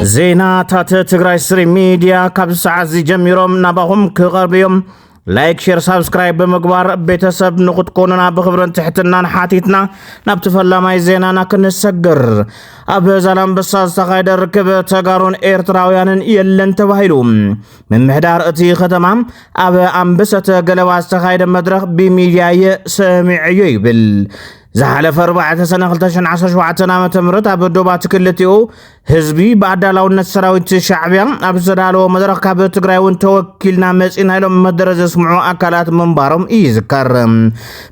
زينا تات تግራይ سري ميديا كاب ساعات زي جميروم نباهم كغربيوم لايك شير سبسكرايب بمقبار بيتسب نقود كوننا بخبرن تحتنا نحاتيتنا نبتفلا ماي زينانا كنسجر أبو زلام بساز تغايد ركب تغارون إيرتراويان يلن تبايلوم من محدار اتي ختمام أبو أنبسة قلواز تغايد مدرخ بميدياي سامعي يبل زحلف 4 سنة 2017 عام تمرت أبو دوبات كلتيو حزبي بعد لون السراويت الشعبية أبزدالو مدرخ كابو تغرايون توكيلنا مسئين هايلو مدرز اسمعو أكالات منبارم إيزكار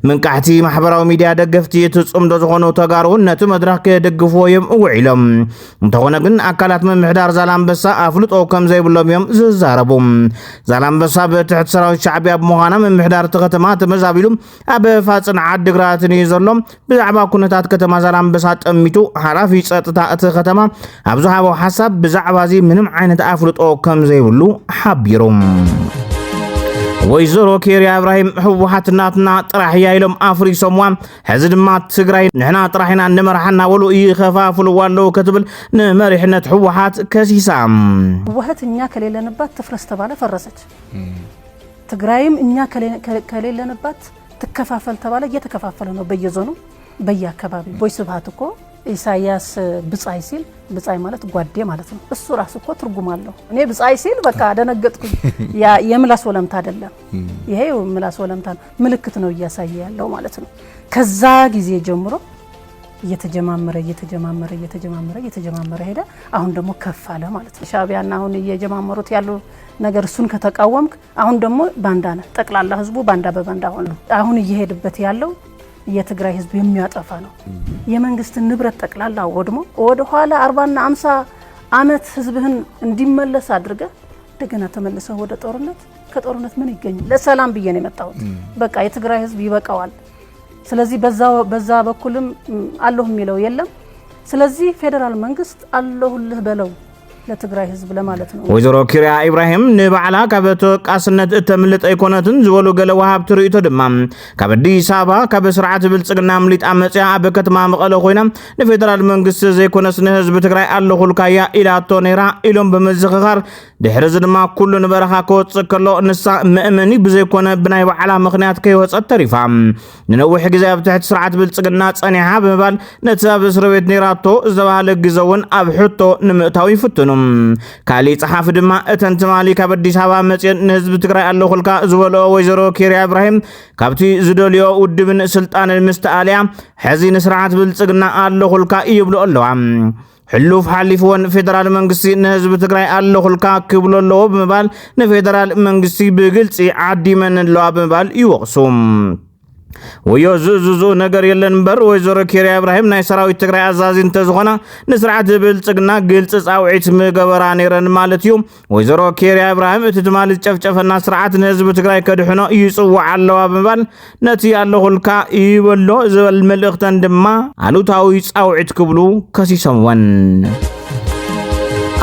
من كحتي محبراو ميديا دقفتي تسقم دوزغونو تغارون نتو مدرخ كدقفو يم وعيلم متغونقن أكالات من محدار زالان بسا أفلط أو كم زي بلوم يم ززاربوم زالان بسا بتحت سراويت الشعبية بمغانا من محدار تغتمات مزابيلوم أبو فاتن عاد دقراتني يزرلوم بزعبا كنتات كتما زالان بسات أميتو حرافي ساتتا اتختما أبزوها بو حسب بزعبا زي منم عينة أفلط أو كم زي بلو حبيروم ويزورو كيريا إبراهيم حبوحات ناتنا طرحيا إلهم أفري سموام حزد ما تسقراي نحنا طرحنا نمرحنا ولو يخفافلو والو كتبل نمرحنا حبوحات كسيسام حبوحات إنيا كليل نبات تفرس تبالا فرست تقرايم إنيا كليل نبات تكفافل تبالا يتكفافلنو بيزونو بيا كبابي بوي سبهاتكو ኢሳያስ ብጻይ ሲል ብጻይ ማለት ጓዴ ማለት ነው እሱ ራሱ እኮ ትርጉም አለው እኔ ብጻይ ሲል በቃ ደነገጥኩ ያ የምላስ ወለምታ አይደለም ይሄ ምላስ ወለምታ ምልክት ነው እያሳየ ያለው ማለት ነው ከዛ ጊዜ ጀምሮ እየተጀማመረ ሄደ አሁን ደግሞ ከፍ አለ ማለት ነው ሻቢያና አሁን እየጀማመሩት ያሉ ነገር እሱን ከተቃወምክ አሁን ደግሞ ባንዳ ነው ጠቅላላ ህዝቡ ባንዳ በባንዳ ሆነ አሁን እየሄድበት ያለው የትግራይ ህዝብ የሚያጠፋ ነው የመንግስት ንብረት ጠቅላላ ወድሞ ወደ ኋላ 40 እና 50 አመት ህዝብህን እንዲመለስ አድርገ ደገና ተመለሰው ወደ ጦርነት ከጦርነት ምን ይገኛል ለሰላም ብዬ ነው የመጣሁት በቃ የትግራይ ህዝብ ይበቃዋል ስለዚህ በዛ በኩልም አለሁ የሚለው የለም ስለዚህ ፌደራል መንግስት አለሁልህ በለው ለትግራይ ህዝብ ለማለት ነው ወይዘሮ ኪሪያ ኢብራሂም ንባዕላ ካብቶ ቃስነት እተምልጥ አይኮነትን ዝበሉ ገለ ወሃብ ትርኢቶ ድማ ካብዲስ አበባ ካብ ስርዓት ብልጽግና ምሊጥ አመጽያ ኣብ ከተማ መቀለ ኮይና ንፌደራል መንግስት ዘይኮነስ ንህዝብ ትግራይ ኣለኹልካያ ኢላቶ ነራ ኢሎም በመዝኽኻር ድሕሪ ድማ ኩሉ ንበረኻ ከወጽእ ከሎ ንሳ ምእመኒ ብዘይኮነ ብናይ ባዕላ ምኽንያት ከይወጸት ተሪፋ ንነዊሕ ግዜ ኣብ ትሕቲ ስርዓት ብልጽግና ጸኒሓ ብምባል ነቲ ኣብ እስር ቤት ነራቶ ዝተባሃለ ግዘውን ኣብ ሕቶ ንምእታው ይፍትኑ ካሊ ጸሓፍ ድማ እተን ትማሊ ካብ አዲስ አበባ መጽን ንህዝብ ትግራይ ኣለኹልካ ዝበሎ ወይዘሮ ኪሪያ ኢብራሂም ካብቲ ዝደልዮ ውድብን ስልጣንን ምስተአልያ ሕዚ ንስርዓት ብልጽግና ኣለኹልካ ይብሉ ኣለዋ حلوف حليفون فيدرال منغسي نهزب تግራይ ኣለኹልካ ክብሎ ኣለዎ ብምባል ንፌደራል መንግስቲ ብግልጽ ዓዲ መን ኣለዋ ብምባል ይወቅሱም ويوزوزو نجار يلن بر ويزور كيريا إبراهيم ناي سراويت تግራይ አዛዚን ተዝኾና ንስርዓት ብልጽግና ግልጽ ጻውዒት ምገበራ ነረን ማለት እዩ ወይዘሮ ኪሪያ ኢብራሂም እቲ ትማል ጨፍጨፈና ስርዓት ንህዝብ ትግራይ ከድሕኖ ይጽዋዕ ኣለዋ ብምባል ነቲ ኣለኹልካ ይበሎ ዝበል መልእኽተን ድማ አሉታዊ ጻውዒት ክብሉ ከሲሰምወን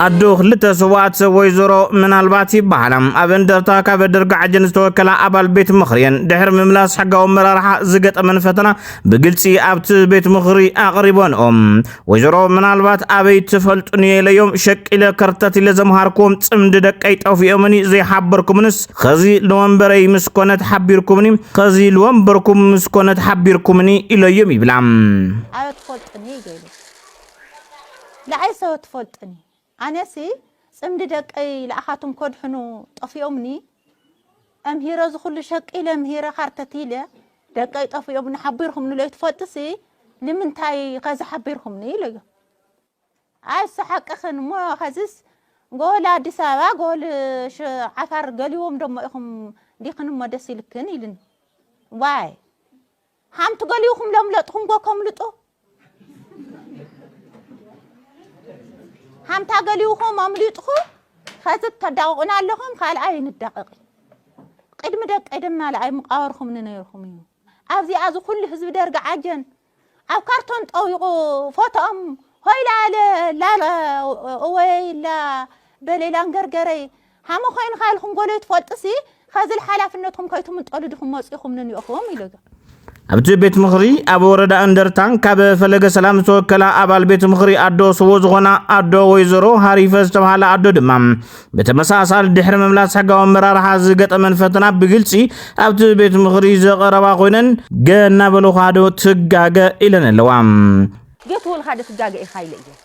አዶ ክልተ ሰዋት ወይዘሮ ምናልባት ይባሃላም አበንደርታ ካብ ደርጋ አጀን ዝተወከላ አባል ቤት ምኽሪን ድሕር ምምላስ ሓጋው መራርሓ ዝገጠመን ፈተና ብግልጽ ኣብቲ ቤት ምኽሪ ኣቕሪቦንኦም ወይዘሮ ምናልባት ኣበይ ትፈልጡን የለዮም ሸቂለ ከርተት ለዘምሃርኩም ጽምድ ደቀይ ጠፊኦምኒ ዘይሓበርኩምንስ ከዚ ለወንበረይ ምስኮነት ሓቢርኩምኒ ከዚ ለወንበርኩም ምስኮነት ሓቢርኩምኒ ኢለዮም ይብላም ኣትፈልጥኒ ይገሉ ለዓይሰው ትፈልጥኒ أناسي صمد دقي لأخاتهم كدحنو طفيومني أمهيرة زخل شك إلى أمهيرة خارتتيلة دقي طفيومني حبيرهم نلو يتفتسي لمن تاي غاز حبيرهم نيلو عايز حق أخن مو خزيس قول عدي سابا قول عفار قاليوم دم إخم ديخنو مدسي لكن إلن واي هم تقاليوهم لملتهم بوكم لتو هم تاقليوهم أمليتخو خازت تداوغنا لهم خال عين الدقيق قدم دق قدم مال عين مقاورخم ننيرخم أفزي أزو كل حزب درق عجن أو كارتون طويقو فوتهم هاي لا ويلا بليلان قرقري هم خوين خالهم قولوا يتفوتسي خاز الحالة فنتهم كيتم تقلدهم مسيخم ننيرخم إلغا ኣብቲ ቤት ምኽሪ ኣብ ወረዳ እንደርታን ካብ ፈለገ ሰላም ተወከላ ኣባል ቤት ምኽሪ ኣዶ ስዎ ዝኾና ኣዶ ወይዘሮ ሃሪፈ ዝተባሃለ ኣዶ ድማ በተመሳሳሊ ድሕሪ መምላስ ሕጋዊ ኣመራርሓ ዝገጠመን ፈተና ብግልፂ ኣብቲ ቤት ምኽሪ ዘቐረባ ኮይነን ገና በለኻዶ ትጋገ ኢለን ኣለዋ ቤት ወልኻዶ ትጋገ ኢኻ ኢለ እየ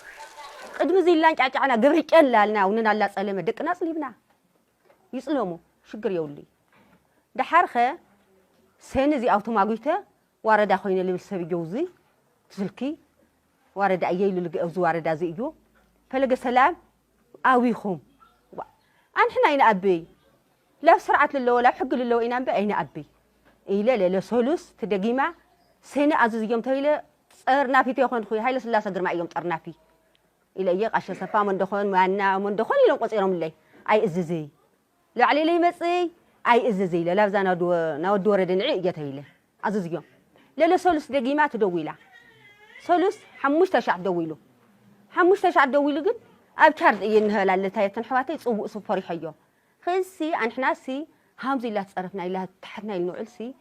ቅድሚ ዚላን ጫጫዕና ግብሪ ጨላልና ውንና ላ ጸለመ ደቅና ጽሊብና ይጽለሙ ሽግር የውሊ ደሓርኸ ሰነ ዚ ኣውቶማጉይተ ዋረዳ ኮይነ ልብል ሰብ ይውዚ ስልኪ ዋረዳ እየይሉ ልገውዚ ዋረዳ ዚ እዩ ፈለገ ሰላም ኣዊኹም አንሕና ኢና ኣበይ لا سرعة للو لا حق للو إنام بأين أبي إلا لا سولوس تدقيمة سنة عزيز يوم تهيله صرنا في تيخون خوي هاي لسلا صدر ما يوم صرنا في إلا يق عشان صفا من دخون معنا من دخون يلون قصيرهم لي أي إززي لا علي لي مسي أي إززي لا لفظنا نودو ردنعي يتهيله عزيز يوم لا سولوس دقيمة تدويله سولوس حموش تشعب دويله حموش تشعب دويله قد أبكر إنها لا تايتن حواتي صوب صفاري حيو خلسي أنحنا سي هامزي لا تصرفنا إلا تحتنا النوع سي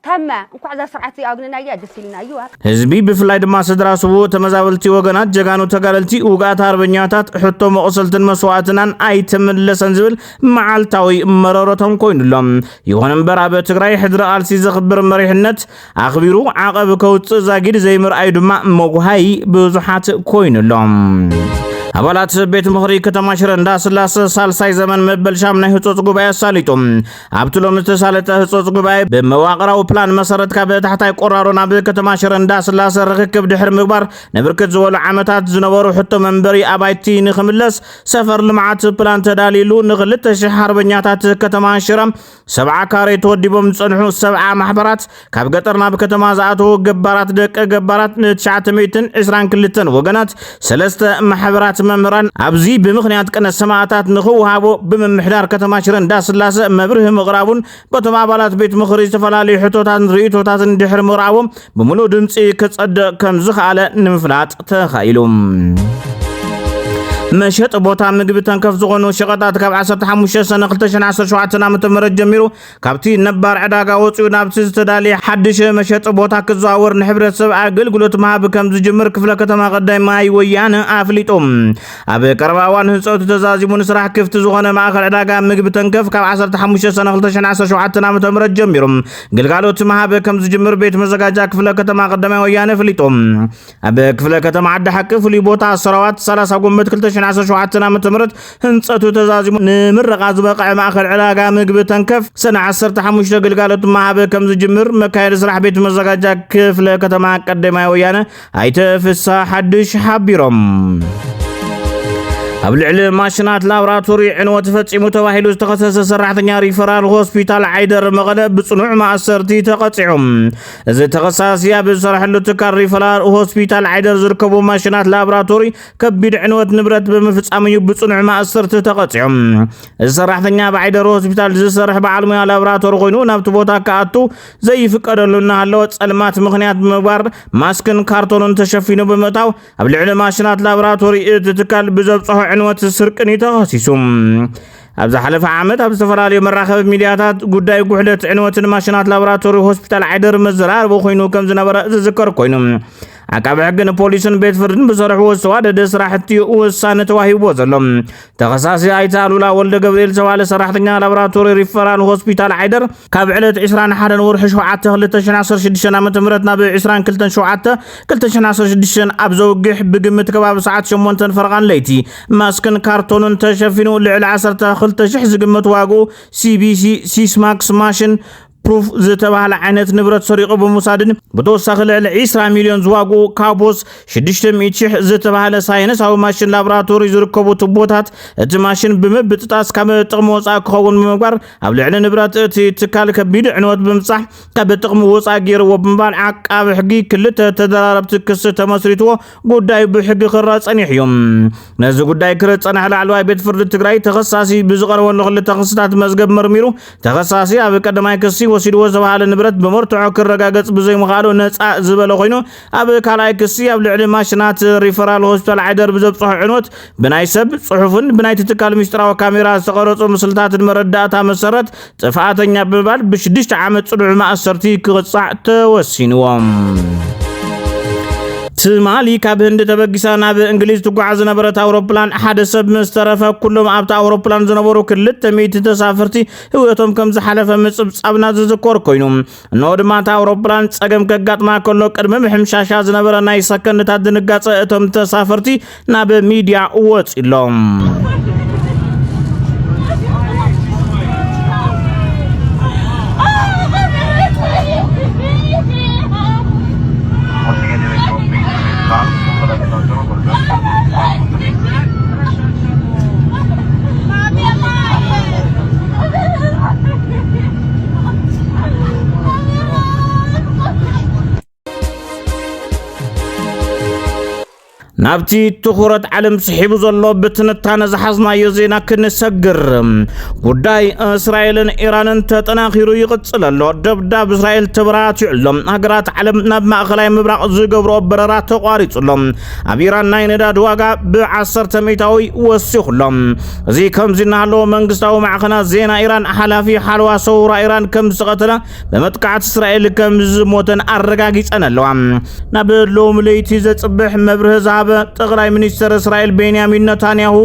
تما እንኳ ዛ ስርዓት ያግነና ያደስልና ይዋ ህዝቢ ብፍላይ ድማ ስድራ ስቡ ተመዛበልቲ ወገናት ጀጋኑ ተጋለልቲ ውጋት አርበኛታት ሕቶ መቆሰልትን መስዋዕትናን አይተመለሰን ዝብል መዓልታዊ መረሮቶም ኮይኑሎም ይኹን እምበር ኣብ ትግራይ ሕድሪ ቃልሲ ዝኽብር መሪሕነት ኣኽቢሩ ዓቐብ ከውፅእ ዛጊድ ዘይምርኣይ ድማ መጉሃይ ብዙሓት ኮይኑሎም አባላት ቤት ምኽሪ ከተማ ሽረ እንዳስላሴ ሳልሳይ ዘመን መበል ሻምናይ ህጾጽ ጉባኤ ሳሊጡም ኣብትሎም ተሳለጠ ህጾጽ ጉባኤ በመዋቅራዊ ፕላን መሰረት ካብ ታሕታይ ቆራሮና በከተማ ሽረ እንዳስላሴ ርክክብ ድሕር ምግባር ንብርክት ዝበሉ ዓመታት ዝነበሩ ሕቶ መንበሪ ኣባይቲ ንኽምለስ ሰፈር ልምዓት ፕላን ተዳሊሉ ን2000 ኣርበኛታት ከተማ ሽረ 70 ካሬ ተወዲቦም ዝጸንሑ 70 ማሕበራት ካብ ገጠር ናብ ከተማ ዝኣተዉ ገባራት ደቀ ገባራት 922 ወገናት 3 ማሕበራት መምራን ኣብዚ ብምኽንያት ቀነ ሰማዕታት ንኽውሃቦ ብምምሕዳር ከተማ ሽረ እንዳስላሴ መብርህ ምቕራቡን በቶም አባላት ቤት ምኽሪ ዝተፈላለዩ ሕቶታትን ርእቶታትን ድሕሪ ምቕራቦም ብምሉእ ድምፂ ክጸድቕ ከም ዝኽኣለ ንምፍላጥ ተኻኢሉ መሸጥ ቦታ ምግቢ ተንከፍ ዝኾኑ ሸቐጣት ካብ 15 ሰነ 2017 ዓ.ም ጀሚሩ ካብቲ ነባር ዕዳጋ ወፂኡ ናብቲ ዝተዳለየ ሓድሽ መሸጥ ቦታ ክዘዋወር ንሕብረተሰብ ኣገልግሎት መሃብ ከም ዝጅምር ክፍለ ከተማ ቀዳማይ ወያነ ኣፍሊጦም ኣብ ቀረባ እዋን ህንፀቱ ተዛዚሙ ንስራሕ ክፍቲ ዝኾነ ማእከል ዕዳጋ ምግቢ ተንከፍ ካብ 15 ሰነ 2017 ዓ.ም ጀሚሩ ግልጋሎት መሃብ ከም ዝጅምር ቤት መዘጋጃ ክፍለ ከተማ ቀዳማይ ወያነ ኣፍሊጦም ኣብ ክፍለ ከተማ ዓዲ ሓቂ ፍሉይ ቦታ ሰራዋት 30 ጎመት 2017 ዓ.ም ህንፀቱ ተዛዚሙ ንምረቓ ዝበቕዐ ማእከል ዕዳጋ ምግቢ ተንከፍ ሰነ 15 ግልጋሎት መሃብ ከም ዝጅምር መካየዲ ስራሕ ቤት መዘጋጃ ክፍለ ከተማ ቀዳማይ ወያነ ኣይተ ፍስሓ ሓድሽ ሓቢሮም ኣብ ልዕሊ ማሽናት ላብራቶሪ ዕንወት ፈጺሙ ተባሂሉ ዝተኸሰሰ ሰራሕተኛ ሪፈራል ሆስፒታል ዓይደር መቐለ ብጽኑዕ ማእሰርቲ ተቐፂዖም እዚ ተኸሳሲ ኣብ ዝሰርሐሉ ትካል ሪፈራል ሆስፒታል ዓይደር ዝርከቡ ማሽናት ላብራቶሪ ከቢድ ዕንወት ንብረት ብምፍጻም እዩ ብጽኑዕ ማእሰርቲ ተቐፂዖም እዚ ሰራሕተኛ ብዓይደር ሆስፒታል ዝሰርሕ በዓል ሞያ ላብራቶሪ ኮይኑ ናብቲ ቦታ ከኣቱ ዘይፍቀደሉ እናሃለወ ጸልማት ምኽንያት ብምግባር ማስክን ካርቶንን ተሸፊኑ ብምእታው ኣብ ልዕሊ ማሽናት ላብራቶሪ እቲ ትካል ብዘብጽሖ ዕንወት ስርቅን ተኸሲሱም ኣብዚ ሓለፈ ዓመት ኣብ ዝተፈላለዩ መራኸቢ ሚድያታት ጉዳይ ጉሕለት ዕንወትን ማሽናት ላብራቶሪ ሆስፒታል ዓይደር መዘራረቡ ኮይኑ ከም ዝነበረ ዝዝከር ኮይኑ ዓቃቢ ሕግን ፖሊስን ቤት ፍርድን ብሰርሕዎ ዝተዋደደ ስራሕቲ ውሳነ ተዋሂቦ ዘሎ ተኸሳሲ ኣይተ ኣሉላ ወልደ ገብርኤል ዝተባሃለ ሰራሕተኛ ላብራቶሪ ሪፈራል ሆስፒታል ዓይደር ካብ ዕለት 21 ወርሒ 7 2016 ዓ.ም ናብ 22/7/2016 ኣብ ዘውግሕ ብግምት ከባቢ ሰዓት 8 ፈርቓን ለይቲ ማስክን ካርቶንን ተሸፊኑ ልዕሊ 12000 ዝግመት ዋግኡ ሲቢሲ ሲስማክስ ማሽን ፕሩፍ ዝተባሃለ ዓይነት ንብረት ሰሪቑ ብምውሳድን ብተወሳኺ ልዕሊ 20 ሚልዮን ዝዋግኡ ካቦስ 600,000 ዝተባሃለ ሳይንሳዊ ማሽን ላብራቶሪ ዝርከቡ ቱቦታት እቲ ማሽን ብምብጥጣስ ካብ ጥቕሚ ወፃኢ ክኸውን ብምግባር ኣብ ልዕሊ ንብረት እቲ ትካል ከቢድ ዕንወት ብምብፃሕ ካብ ጥቕሚ ወፃኢ ገይርዎ ብምባል ዓቃቢ ሕጊ ክልተ ተደራረብቲ ክስ ተመስሪትዎ ጉዳዩ ብሕጊ ክረአ ጸኒሑ እዩ ነዚ ጉዳይ ክረጽናሕ ላዕለዋይ ቤት ፍርዲ ትግራይ ተኸሳሲ ብዝቐረበሉ ክልተ ክስታት መዝገብ መርሚሩ ተኸሳሲ ኣብ ቀዳማይ ክሲ ወሲድዎ ዝተባሃለ ንብረት ብመርትዖ ክረጋገጽ ብዘይ ምኻሉ ነፃ ዝበለ ኮይኑ ኣብ ካልኣይ ክሲ ኣብ ልዕሊ ማሽናት ሪፈራል ሆስፒታል ዓይደር ብዘብፅሖ ዕንወት ብናይ ሰብ ጽሑፍን ብናይ ትካል ምስጢራዊ ካሜራ ዝተቐረጹ ምስልታትን መረዳእታ መሰረት ጥፋተኛ ብምባል ብ6 ዓመት ጽኑዕ ማእሰርቲ ክቕጻዕ ተወሲንዎም። ትማሊ ካብ ህንዲ ተበጊሳ ናብ እንግሊዝ ትጓዓዝ ነበረት ኣውሮፕላን ሓደ ሰብ ምስተረፈ ኩሎም ኣብታ ኣውሮፕላን ዝነበሩ 200 ተሳፈርቲ ህይወቶም ከም ዝሓለፈ ምጽብጻብና ዝዝከር ኮይኑ እነሆ ድማ እታ ኣውሮፕላን ጸገም ከጋጥማ ከሎ ቅድሚ ምሕምሻሻ ዝነበረ ናይ ሰከንድታት ድንጋጸ እቶም ተሳፈርቲ ናብ ሚድያ ወፂሎም። ናብቲ ትኹረት ዓለም ስሒቡ ዘሎ ብትንታነ ዝሓዝናዮ ዜና ክንሰግር ጉዳይ እስራኤልን ኢራንን ተጠናኺሩ ይቕጽል ኣሎ። ደብዳብ እስራኤል ተበራቲዑሎም ሃገራት ዓለም ናብ ማእኸላይ ምብራቕ ዝገብሮ በረራ ተቋሪጹሎም ኣብ ኢራን ናይ ነዳድ ዋጋ ብ10 ሚእታዊ ወሲኹሎም። እዚ ከምዚ እናሃለወ መንግስታዊ ማዕኸናት ዜና ኢራን ሓላፊ ሓልዋ ሰውራ ኢራን ከም ዝቐተለ በመጥቃዕቲ እስራኤል ከም ዝሞተን ኣረጋጊጸን ኣለዋ። ናብ ሎሚ ለይቲ ዘጽብሕ መብርህ ዝሃበ ጠቅላይ ሚኒስትር እስራኤል ቤንያሚን ነታንያሁ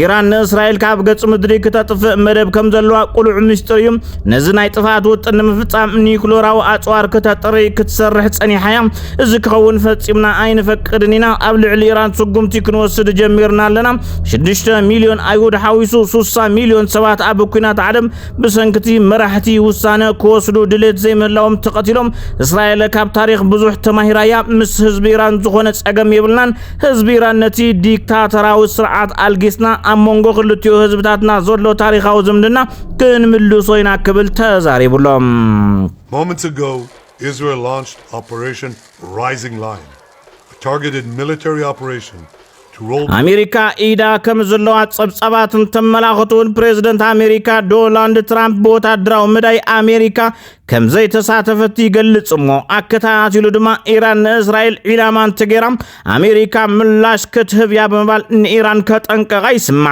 ኢራን እስራኤል ካብ ገጽ ምድሪ ክተጥፍእ መደብ ከም ዘለዋ ቁሉዕ ምስጢር እዩ። ነዚ ናይ ጥፋት ውጥን ንምፍጻም ኒኩሌራዊ ኣጽዋር ክተጥሪ ክትሰርሕ ጸኒሓያ። እዚ ክኸውን ፈጺምና ኣይንፈቅድን ኢና። ኣብ ልዕሊ ኢራን ስጉምቲ ክንወስድ ጀሚርና ኣለና። 6 ሚልዮን ኣይሁድ ሓዊሱ 60 ሚልዮን ሰባት ኣብ ኩናት ዓለም ብሰንኪቲ መራሕቲ ውሳነ ክወስዱ ድሌት ዘይምህላዎም ተቐቲሎም እስራኤል ካብ ታሪኽ ብዙሕ ተማሂራያ። ምስ ህዝቢ ኢራን ዝኾነ ጸገም የብልናን። ህዝቢ ኢራን ነቲ ዲክታተራዊ ስርዓት ኣልጊስና ኣብ መንጎ ክልቲኡ ህዝብታትና ዘሎ ታሪኻዊ ዝምድና ክንምልሶ ኢና ክብል ተዛሪቡሎም። Moments ago, Israel launched Operation Rising Lion, a targeted military operation to roll አሜሪካ ኢዳ ከም ዘለዋ ጸብጸባትን ተመላኽቱን ፕሬዝዳንት አሜሪካ ዶናልድ ትራምፕ በወታደራዊ ምዳይ አሜሪካ ከም ዘይተሳተፈት ይገልጽሞ አከታታሉ ድማ ኢራን እስራኤል ኢላማን ተገራ አሜሪካ ምላሽ ክትህብ ያ በመባል ኢራን ከጠንቀቃ ይስማ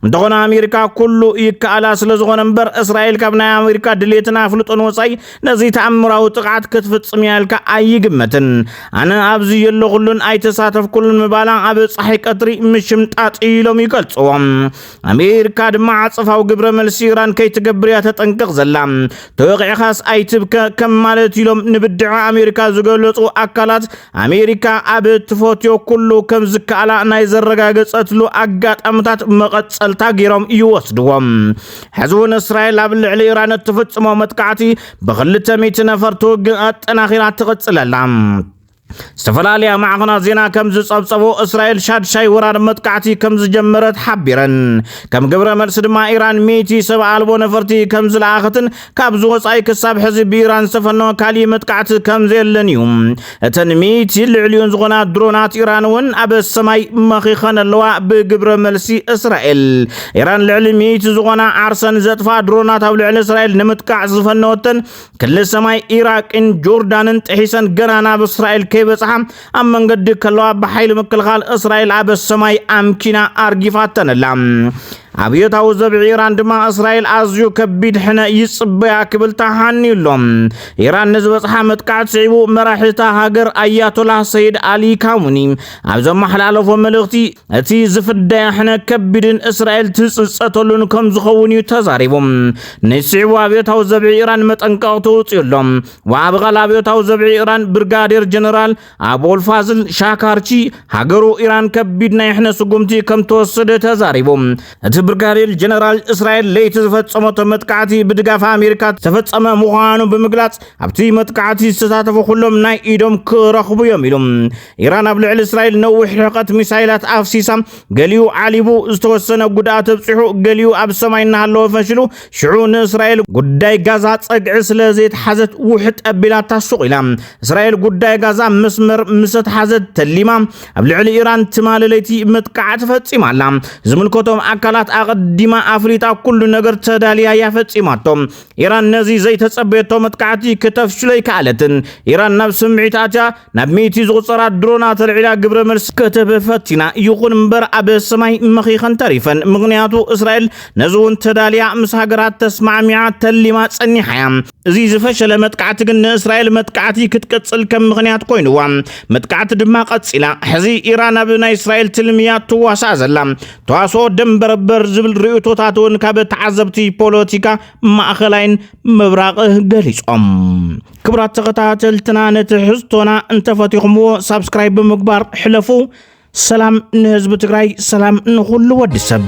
እንደሆነ አሜሪካ ኩሉ ይካላ ስለዝሆነ ነበር እስራኤል ካብ ናይ አሜሪካ ድሌትና ፍልጦን ወጻይ ነዚ ተአምራው ጥቃት ክትፍጽም ያልካ አይግመትን አነ ኣብዚ የለሁሉን አይተሳተፍኩልን መባላ ኣብ ፀሐይ ቀጥሪ ምሽምጣጥ ኢሎም ይገልጽዎም አሜሪካ ድማ አጽፋው ግብረ መልሲ ኢራን ከይትገብርያ ተጠንቀቅ ዘላ ተወቂኻስ አይትብከ ከማለት ኢሎም ንብድዕ አሜሪካ ዝገለጹ አካላት አሜሪካ ኣብ ትፎትዮ ኩሉ ከም ዝካላ ናይ ዘረጋገጸትሉ አጋጣምታት መቀጸልታ ገይሮም ይወስድዎም ሕዝቡን እስራኤል ኣብ ልዕሊ ኢራን ተፈጽሞ መጥቃዕቲ ብ200 ነፈር ተወግእ አጠናኺራ ትቀጽለላ استفلاليا معنا زينا كم زصبصبو اسرائيل شادشاي ورار متقعتي كم زجمرت حبيرن كم قبر مرسد ما ايران ميتي سبع البو نفرتي كم زلاختن كابزو وصاي كساب حزب ايران سفنو كالي متقعت كم زيلنيوم اتن ميتي العليون زغنا درونات ايران ون اب السماي مخيخن اللواء بقبر ملسي اسرائيل ايران العلي ميتي زغنا عرسن زطفا درونات او العلي اسرائيل نمتقع زفنوتن كل السماي عراق ان جوردان تحيسن قرانا باسرائيل كيبصحم ام منقد كلوا بحيل مكلخال اسرائيل عب السماي امكنا ارغيفاتنلا አብዮታው ዘብዕ ኢራን ድማ እስራኤል አዝዩ ከቢድ ሕነ ይጽበያ ክብል ተሃኒሎም ኢራን ንዝበጽሐ መጥቃዕት ሲቡ መራሕታ ሃገር አያቶላህ ሰይድ አሊ ካሙኒ ኣብዞም መሐላለፎ መልእኽቲ እቲ ዝፍዳይ ሕነ ከቢድን እስራኤል ትጽጸተሉን ከም ዝኸውን ተዛሪቦም ንሲቡ አብዮታው ዘብዕ ኢራን መጠንቀቕቱ ውጽሎም ወአብጋል አብዮታው ዘብዕ ኢራን ብርጋዴር ጀነራል አቦልፋዝል ሻካርቺ ሃገሩ ኢራን ከቢድ ናይ ሕነ ስጉምቲ ከም ተወሰደ ተዛሪቦም ብርጋዴር ጀነራል እስራኤል ለይት ዝፈጸመ መጥቃዕቲ ብድጋፍ አሜሪካ ተፈጸመ ምዃኑ በመግለጽ ኣብቲ መጥቃዕቲ ዝተሳተፉ ሁሉም ናይ ኢዶም ክረኽቡ የሚሉም ኢራን ኣብ ልዕሊ እስራኤል ነዊሕ ርሕቀት ሚሳይላት ኣፍሲሳ ገሊኡ ዓሊቡ ዝተወሰነ ጉድኣት ተብጽሑ ገሊኡ ኣብ ሰማይ እናሃለወ ፈሽሉ ሽዑ ንእስራኤል ጉዳይ ጋዛ ጸግዒ ስለዘይተሓዘት ውሕጥ ኣቢላ ታሱቕ ኢላ እስራኤል ጉዳይ ጋዛ መስመር ምሰት ሓዘት ተሊማ ኣብ ልዕሊ ኢራን ትማለለይቲ መጥቃዕቲ ፈጺማላ ዝምልከቶም ኣካላት ኣቐዲማ ኣፍሪጣ ኩሉ ነገር ተዳልያ ያፈጺማቶም ኢራን ነዚ ዘይተጸበየቶ መጥቃዕቲ ከተፍሽለይ ከኣለትን ኢራን ናብ ስምዒታታ ናብ ሚቲ ዝቁጸራ ድሮናት ተልዒላ ግብረ መልሲ ከተበፈቲና ይኹን እምበር ኣብ ሰማይ መኺኸን ተሪፈን ምክንያቱ እስራኤል ነዚ እውን ተዳልያ ምስ ሃገራት ተስማዕሚዓ ተሊማ ጸኒሓያ እዚ ዝፈሸለ መጥቃዕቲ ግን ንእስራኤል መጥቃዕቲ ክትቀጽል ከም ምክንያት ኮይኑዋ መጥቃዕቲ ድማ ቀጺላ ሕዚ ኢራን ኣብ ናይ እስራኤል ትልምያ ትዋሳእ ዘላ ተዋስኦ ደንበረበር ዝብል ርእቶታት እውን ካብ ተዓዘብቲ ፖለቲካ ማእኸላይን መብራቕ ገሊጾም ክብራት ተኸታተልትና ነቲ ሕዝቶና እንተፈቲኹምዎ ሳብስክራይብ ብምግባር ሕለፉ ሰላም ንህዝቢ ትግራይ ሰላም ንኹሉ ወዲ ሰብ